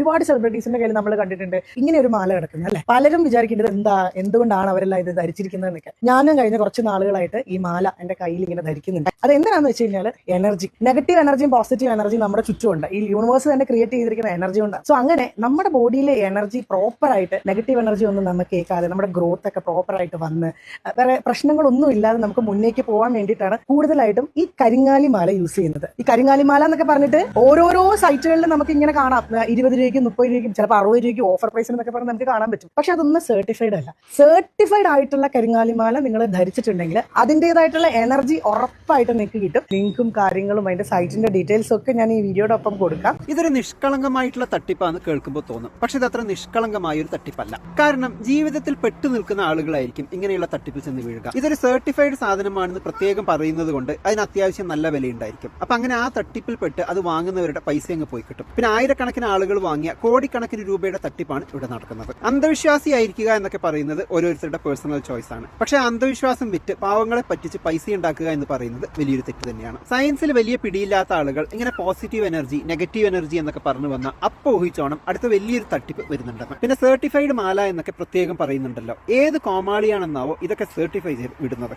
ഒരുപാട് സെലിബ്രിറ്റീസിന്റെ കയ്യിൽ നമ്മൾ കണ്ടിട്ടുണ്ട് ഇങ്ങനെ ഒരു മാല കിടക്കുന്നത് അല്ലെ. പലരും വിചാരിക്കേണ്ടത് എന്തുകൊണ്ടാണ് അവരെല്ലാം ഇത് ധരിച്ചിരിക്കുന്നതെന്നൊക്കെ. ഞാനും കഴിഞ്ഞ കുറച്ച് നാളുകളായിട്ട് ഈ മാല എന്റെ കയ്യിൽ ഇങ്ങനെ ധരിക്കുന്നുണ്ട്. അത് എന്തിനാന്ന് വെച്ച് കഴിഞ്ഞാൽ എനർജി, നെഗറ്റീവ് എനർജിയും പോസിറ്റീവ് എനർജിയും നമ്മുടെ ചുറ്റുമുണ്ട്. ഈ യൂണിവേഴ്സ് തന്നെ ക്രിയേറ്റ് ചെയ്തിരിക്കുന്ന എനർജി ഉണ്ട്. സോ അങ്ങനെ നമ്മുടെ ബോഡിയിലെ എനർജി പ്രോപ്പർ ആയിട്ട്, നെഗറ്റീവ് എനർജി ഒന്നും നമുക്ക് കേൾക്കാതെ നമ്മുടെ ഗ്രോത്ത് ഒക്കെ പ്രോപ്പർ ആയിട്ട് വന്ന് വേറെ പ്രശ്നങ്ങളൊന്നും ഇല്ലാതെ നമുക്ക് മുന്നേക്ക് പോകാൻ വേണ്ടിയിട്ടാണ് കൂടുതലായിട്ടും ഈ കരിങ്ങാലി മാല യൂസ് ചെയ്യുന്നത്. ഈ കരിങ്ങാലി മാല എന്നൊക്കെ പറഞ്ഞിട്ട് ഓരോരോ സൈറ്റുകളിൽ നമുക്ക് ഇങ്ങനെ കാണാം. 20 രൂപയ്ക്കും 30 രൂപയ്ക്കും ചിലപ്പോൾ 60 രൂപയ്ക്ക് ഓഫർ പ്രൈസ് എന്നൊക്കെ പറഞ്ഞ് നമുക്ക് കാണാൻ പറ്റും. പക്ഷെ അതൊന്നും സർട്ടിഫൈഡ് അല്ല. സർട്ടിഫൈഡ് ആയിട്ടുള്ള കരിങ്ങാലി മാല നിങ്ങൾ ധരിച്ചിട്ടുണ്ടെങ്കിൽ അതിൻ്റെതായിട്ടുള്ള എനർജി ഉറപ്പായിട്ട് നിങ്ങൾക്ക് കിട്ടും. ലിങ്കും കാര്യങ്ങളും അതിന്റെ സൈറ്റിന്റെ ഡീറ്റെയിൽസ് ഒക്കെ ഞാൻ ഈ വീഡിയോയുടെ ഒപ്പം കൊടുക്കാം. ഇതൊരു നിഷ്കളങ്കമായിട്ടുള്ള തട്ടിപ്പാന്ന് കേൾക്കുമ്പോൾ തോന്നും. പക്ഷെ ഇത് അത്ര നിഷ്കളങ്കമായ ഒരു തട്ടിപ്പല്ല. കാരണം ജീവിതത്തിൽ പെട്ടു നിൽക്കുന്ന ആളുകളായിരിക്കും ഇങ്ങനെയുള്ള തട്ടിപ്പിൽ ചെന്ന് വീഴുക. ഇതൊരു സർട്ടിഫൈഡ് സാധനമാണെന്ന് പ്രത്യേകം പറയുന്നത് കൊണ്ട് അതിന് അത്യാവശ്യം നല്ല വിലയുണ്ടായിരിക്കും. അപ്പൊ അങ്ങനെ ആ തട്ടിപ്പിൽ പെട്ട് അത് വാങ്ങുന്നവരുടെ പൈസ അങ്ങ് പോയി കിട്ടും. പിന്നെ ആയിരക്കണക്കിന് ആളുകൾ വാങ്ങിയ കോടിക്കണക്കിന് രൂപയുടെ തട്ടിപ്പാണ് ഇവിടെ നടക്കുന്നത്. അന്ധവിശ്വാസിയായിരിക്കുക എന്നൊക്കെ പറയുന്നത് ഓരോരുത്തരുടെ പേഴ്സണൽ ചോയ്സ് ആണ്. പക്ഷെ അന്ധവിശ്വാസം വിറ്റ് പാവങ്ങളെ പറ്റിച്ച് പൈസ ഉണ്ടാക്കുക എന്ന് പറയുന്നത് വലിയൊരു തെറ്റ് തന്നെയാണ്. സയൻസിൽ വലിയ പിടിയില്ലാത്ത ആളുകൾ ഇങ്ങനെ പോസിറ്റീവ് എനർജി, നെഗറ്റീവ് എനർജി എന്നൊക്കെ പറഞ്ഞു വന്ന അപ്പൊ ഊഹിച്ചോണം അടുത്ത വലിയൊരു തട്ടിപ്പ് വരുന്നുണ്ടെന്ന്. പിന്നെ സർട്ടിഫൈഡ് മാല എന്നൊക്കെ പ്രത്യേകം പറയുന്നുണ്ടല്ലോ. ഏത് കോമാളിയാണെന്നാവോ ഇതൊക്കെ സർട്ടിഫൈ ചെയ്ത് വിടുന്നത്.